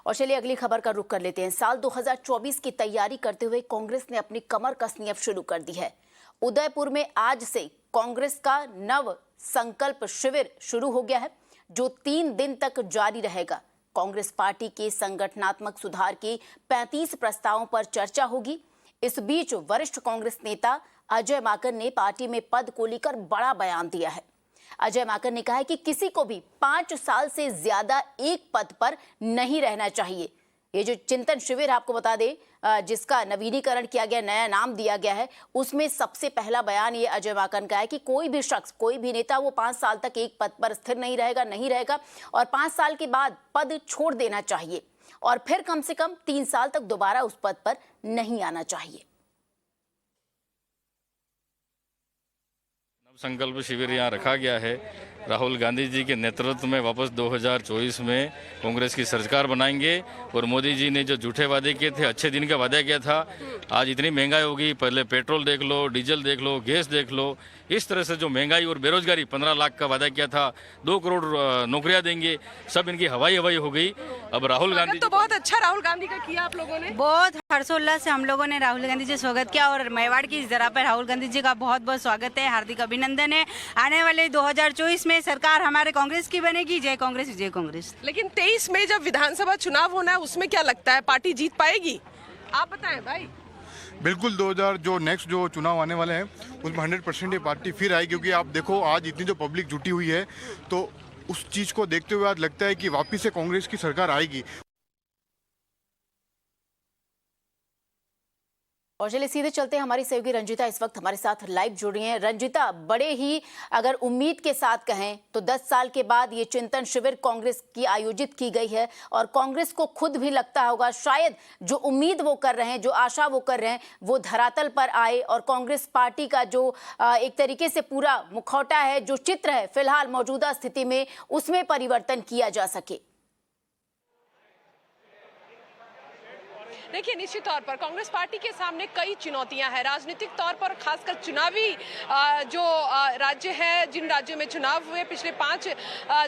और चलिए अगली खबर का रुख कर लेते हैं। साल 2024 की तैयारी करते हुए कांग्रेस ने अपनी कमर कसनी अब शुरू कर दी है। उदयपुर में आज से कांग्रेस का नव संकल्प शिविर शुरू हो गया है, जो 3 दिन तक जारी रहेगा। कांग्रेस पार्टी के संगठनात्मक सुधार के 35 प्रस्तावों पर चर्चा होगी। इस बीच वरिष्ठ कांग्रेस नेता अजय माकन ने पार्टी में पद को लेकर बड़ा बयान दिया है। अजय माकन ने कहा है कि किसी को भी 5 साल से ज्यादा एक पद पर नहीं रहना चाहिए। ये जो चिंतन शिविर आपको बता दें, जिसका नवीनीकरण किया गया, नया नाम दिया गया है, उसमें सबसे पहला बयान ये अजय माकन का है कि कोई भी शख्स, कोई भी नेता वो 5 साल तक एक पद पर स्थिर नहीं रहेगा और 5 साल के बाद पद छोड़ देना चाहिए और फिर कम से कम 3 साल तक दोबारा उस पद पर नहीं आना चाहिए। संकल्प शिविर यहाँ रखा गया है। राहुल गांधी जी के नेतृत्व में वापस 2024 में कांग्रेस की सरकार बनाएंगे और मोदी जी ने जो झूठे वादे किए थे, अच्छे दिन का वादा किया था, आज इतनी महंगाई होगी, पहले पेट्रोल देख लो, डीजल देख लो, गैस देख लो, इस तरह से जो महंगाई और बेरोजगारी 15 लाख का वादा किया था, 2 करोड़ नौकरियां देंगे, सब इनकी हवाई हो गई। अब राहुल गांधी तो बहुत अच्छा राहुल गांधी का किया आप लोगों ने, बहुत हर्षोल्लास से हम लोगों ने राहुल गांधी जी स्वागत किया और मेवाड़ की इस जगह पर राहुल गांधी जी का बहुत बहुत स्वागत है, हार्दिक अभिनंदन है। आने वाले 2024 में सरकार हमारे कांग्रेस की बनेगी। जय कांग्रेस, जय कांग्रेस। लेकिन 23 में जब विधानसभा चुनाव होना है, उसमें क्या लगता है पार्टी जीत पाएगी? आप बताएं भाई। बिल्कुल, 2000 जो नेक्स्ट जो चुनाव आने वाले हैं उसमें 100% ये पार्टी फिर आएगी, क्योंकि आप देखो आज इतनी जो पब्लिक जुटी हुई है, तो उस चीज़ को देखते हुए आज लगता है कि वापस से कांग्रेस की सरकार आएगी। और चलिए सीधे चलते हैं, हमारी सहयोगी रंजिता इस वक्त हमारे साथ लाइव जुड़ रही हैं। रंजिता, बड़े ही अगर उम्मीद के साथ कहें तो 10 साल के बाद ये चिंतन शिविर कांग्रेस की आयोजित की गई है और कांग्रेस को खुद भी लगता होगा शायद जो उम्मीद वो कर रहे हैं, जो आशा वो कर रहे हैं, वो धरातल पर आए और कांग्रेस पार्टी का जो एक तरीके से पूरा मुखौटा है, जो चित्र है फिलहाल मौजूदा स्थिति में, उसमें परिवर्तन किया जा सके। देखिए, निश्चित तौर पर कांग्रेस पार्टी के सामने कई चुनौतियां हैं राजनीतिक तौर पर, खासकर चुनावी जो राज्य है, जिन राज्यों में चुनाव हुए, पिछले 5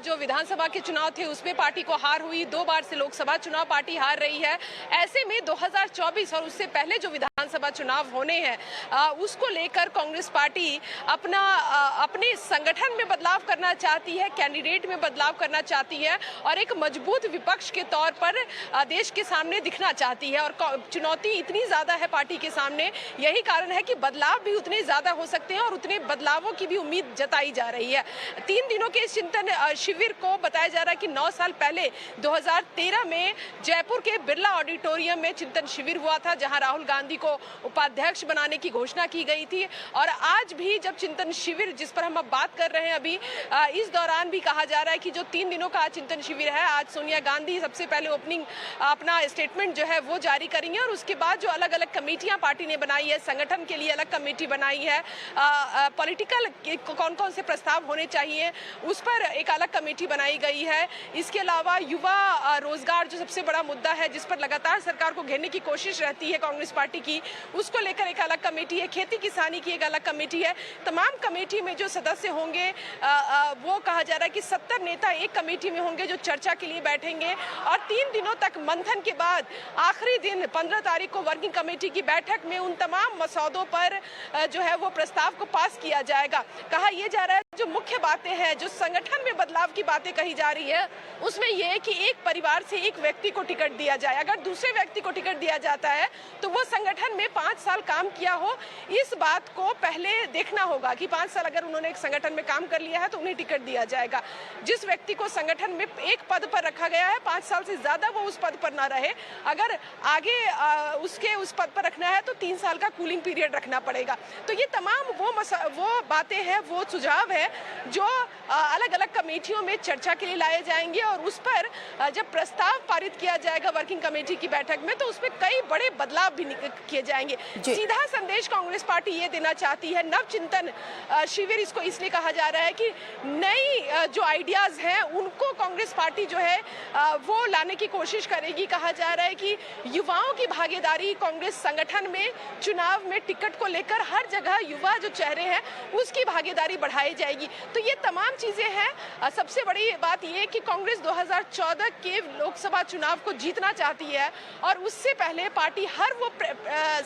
जो विधानसभा के चुनाव थे उसमें पार्टी को हार हुई, 2 बार से लोकसभा चुनाव पार्टी हार रही है। ऐसे में 2024 और उससे पहले जो विधानसभा चुनाव होने हैं, उसको लेकर कांग्रेस पार्टी अपने संगठन में बदलाव करना चाहती है, कैंडिडेट में बदलाव करना चाहती है और एक मजबूत विपक्ष के तौर पर देश के सामने दिखना चाहती है। और चुनौती इतनी ज्यादा है पार्टी के सामने, यही कारण है कि बदलाव भी उतने ज्यादा हो सकते हैं और उतने बदलावों की भी उम्मीद जताई जा रही है। 3 दिनों के इस चिंतन शिविर को बताया जा रहा है कि 9 साल पहले 2013 में जयपुर के बिरला ऑडिटोरियम में चिंतन शिविर हुआ था, जहां राहुल गांधी को उपाध्यक्ष बनाने की घोषणा की गई थी। और आज भी जब चिंतन शिविर, जिस पर हम अब बात कर रहे हैं अभी, इस दौरान भी कहा जा रहा है कि जो 3 दिनों का चिंतन शिविर है, आज सोनिया गांधी सबसे पहले ओपनिंग अपना स्टेटमेंट जो है वो जारी करेंगे और उसके बाद जो अलग अलग कमेटियां पार्टी ने बनाई है, संगठन के लिए अलग कमेटी बनाई है, पॉलिटिकल कौन कौन से प्रस्ताव होने चाहिए उस पर एक अलग कमेटी बनाई गई है। इसके अलावा युवा रोजगार जो सबसे बड़ा मुद्दा है, जिस पर लगातार सरकार को घेरने की कोशिश रहती है कांग्रेस पार्टी की, उसको लेकर एक अलग कमेटी है, खेती किसानी की एक अलग कमेटी है। तमाम कमेटी में जो सदस्य होंगे वो कहा जा रहा है कि 70 नेता एक कमेटी में होंगे जो चर्चा के लिए बैठेंगे और 3 दिनों तक मंथन के बाद आखिरी दिन 15 तारीख को वर्किंग कमेटी की बैठक में उन तमाम मसौदों पर जो है वो प्रस्ताव को पास किया जाएगा। कहा यह जा रहा है जो मुख्य बातें हैं, जो संगठन में बदलाव की बातें कही जा रही है, उसमें यह है कि एक परिवार से एक व्यक्ति को टिकट दिया जाए। अगर दूसरे व्यक्ति को टिकट दिया जाता है तो वो संगठन में 5 साल काम किया हो, इस बात को पहले देखना होगा कि 5 साल अगर उन्होंने एक संगठन में काम कर लिया है तो उन्हें टिकट दिया जाएगा। जिस व्यक्ति को संगठन में एक पद पर रखा गया है, 5 साल से ज्यादा वो उस पद पर ना रहे, अगर आगे उसके उस पद पर रखना है तो 3 साल का कूलिंग पीरियड रखना पड़ेगा। तो ये तमाम वो बातें हैं, वो सुझाव है जो अलग अलग कमेटियों में चर्चा के लिए लाए जाएंगे और उस पर जब प्रस्ताव पारित किया जाएगा वर्किंग कमेटी की बैठक में, तो उसमें कई बड़े बदलाव भी किए जाएंगे। सीधा संदेश कांग्रेस पार्टी ये देना चाहती है। नव चिंतन शिविर इसको इसलिए कहा जा रहा है कि नई जो आइडियाज हैं उनको कांग्रेस पार्टी जो है वो लाने की कोशिश करेगी। कहा जा रहा है कि युवाओं की भागीदारी कांग्रेस संगठन में, चुनाव में टिकट को लेकर हर जगह युवा जो चेहरे हैं उसकी भागीदारी बढ़ाई जाएगी। पाएगी। तो ये तमाम चीजें हैं। सबसे बड़ी बात ये कि कांग्रेस 2014 के लोकसभा चुनाव को जीतना चाहती है और उससे पहले पार्टी हर वो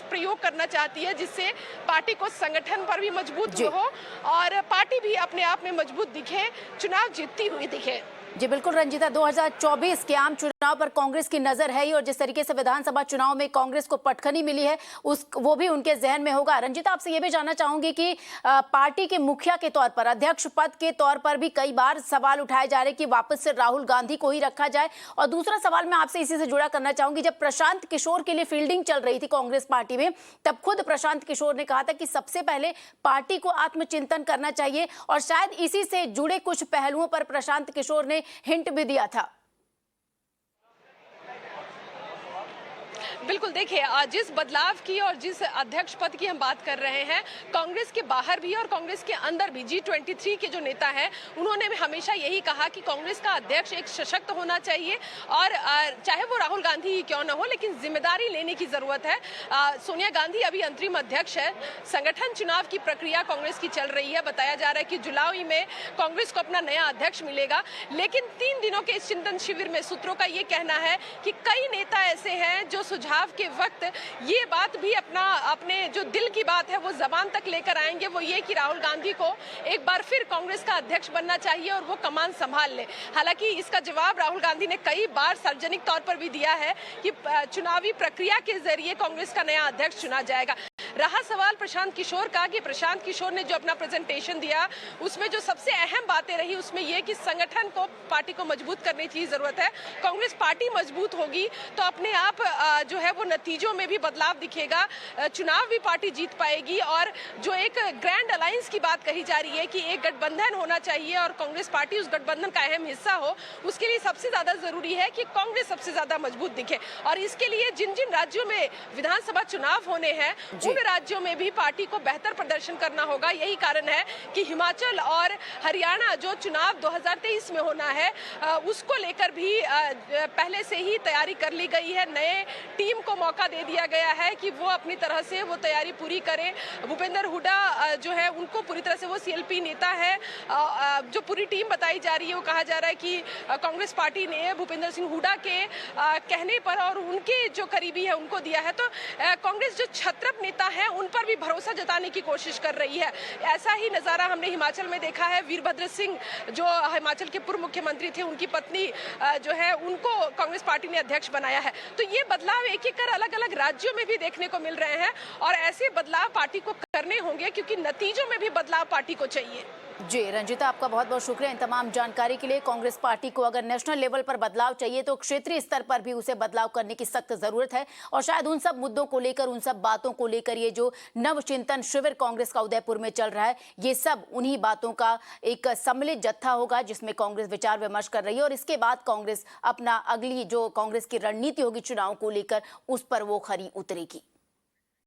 प्रयोग करना चाहती है जिससे पार्टी को संगठन पर भी मजबूत हो और पार्टी भी अपने आप में मजबूत दिखे, चुनाव जीतती हुई दिखे। जी बिल्कुल रंजीता, 2024 के आम चुनाव पर कांग्रेस की नजर है ही और जिस तरीके से विधानसभा चुनाव में कांग्रेस को पटखनी मिली है वो भी उनके जहन में होगा। रंजीता, आपसे ये भी जानना चाहूंगी कि पार्टी के मुखिया के तौर पर, अध्यक्ष पद के तौर पर भी कई बार सवाल उठाए जा रहे कि वापस से राहुल गांधी को ही रखा जाए। और दूसरा सवाल मैं आपसे इसी से जुड़ा करना चाहूंगी, जब प्रशांत किशोर के लिए फील्डिंग चल रही थी कांग्रेस पार्टी में, तब खुद प्रशांत किशोर ने कहा था कि सबसे पहले पार्टी को आत्मचिंतन करना चाहिए और शायद इसी से जुड़े कुछ पहलुओं पर प्रशांत किशोर ने हिंट भी दिया था। बिल्कुल, देखिए जिस बदलाव की और जिस अध्यक्ष पद की हम बात कर रहे हैं, कांग्रेस के बाहर भी और कांग्रेस के अंदर भी G23 के जो नेता हैं उन्होंने भी हमेशा यही कहा कि कांग्रेस का अध्यक्ष एक सशक्त होना चाहिए और चाहे वो राहुल गांधी ही क्यों ना हो, लेकिन जिम्मेदारी लेने की जरूरत है। सोनिया गांधी अभी अंतरिम अध्यक्ष है। संगठन चुनाव की प्रक्रिया कांग्रेस की चल रही है। बताया जा रहा है कि जुलाई में कांग्रेस को अपना नया अध्यक्ष मिलेगा, लेकिन 3 दिनों के इस चिंतन शिविर में सूत्रों का ये कहना है कि कई नेता ऐसे हैं जो सुझाव के वक्त ये बात भी अपने जो दिल की बात है वो जबान तक लेकर आएंगे, वो ये कि राहुल गांधी को एक बार फिर कांग्रेस का अध्यक्ष बनना चाहिए और वो कमान संभाल ले। हालांकि इसका जवाब राहुल गांधी ने कई बार सार्वजनिक तौर पर भी दिया है कि चुनावी प्रक्रिया के जरिए कांग्रेस का नया अध्यक्ष चुना जाएगा। रहा सवाल प्रशांत किशोर का कि प्रशांत किशोर ने जो अपना प्रेजेंटेशन दिया उसमें जो सबसे अहम बातें रही उसमें यह कि संगठन को, पार्टी को मजबूत करने की जरूरत है। कांग्रेस पार्टी मजबूत होगी तो अपने आप जो है वो नतीजों में भी बदलाव दिखेगा, चुनाव भी पार्टी जीत पाएगी। और जो एक ग्रैंड अलायंस की बात कही जा रही है कि एक गठबंधन होना चाहिए और कांग्रेस पार्टी उस गठबंधन का अहम हिस्सा हो, उसके लिए सबसे ज्यादा जरूरी है कि कांग्रेस सबसे ज्यादा मजबूत दिखे। और इसके लिए जिन जिन राज्यों में विधानसभा चुनाव होने हैं उन राज्यों में भी पार्टी को बेहतर प्रदर्शन करना होगा। यही कारण है कि हिमाचल और हरियाणा जो चुनाव 2023 में होना है उसको लेकर भी पहले से ही तैयारी कर ली गई है। नए टीम को मौका दे दिया गया है कि वो अपनी तरह से वो तैयारी पूरी करें। भूपेंद्र हुड्डा जो है उनको पूरी तरह से, वो CLP नेता है, जो पूरी टीम बताई जा रही है वो कहा जा रहा है कि कांग्रेस पार्टी ने भूपेंद्र सिंह हुड्डा के कहने पर और उनके जो करीबी है उनको दिया है। तो कांग्रेस जो छत्रप नेता है उन पर भी भरोसा जताने की कोशिश कर रही है। ऐसा ही नजारा हमने हिमाचल में देखा है। वीरभद्र सिंह जो हिमाचल के पूर्व मुख्यमंत्री थे, उनकी पत्नी जो है उनको कांग्रेस पार्टी ने अध्यक्ष बनाया है। तो ये बदलाव एक एक कर अलग अलग राज्यों में भी देखने को मिल रहे हैं और ऐसे बदलाव पार्टी को करने होंगे क्योंकि नतीजों में भी बदलाव पार्टी को चाहिए। जी रंजीता, आपका बहुत बहुत शुक्रिया इन तमाम जानकारी के लिए। कांग्रेस पार्टी को अगर नेशनल लेवल पर बदलाव चाहिए तो क्षेत्रीय स्तर पर भी उसे बदलाव करने की सख्त जरूरत है और शायद उन सब मुद्दों को लेकर, उन सब बातों को लेकर ये जो नवचिंतन शिविर कांग्रेस का उदयपुर में चल रहा है, ये सब उन्हीं बातों का एक सम्मिलित जत्था होगा जिसमें कांग्रेस विचार विमर्श कर रही है और इसके बाद कांग्रेस अपना अगली जो कांग्रेस की रणनीति होगी चुनाव को लेकर उस पर वो खरी उतरेगी।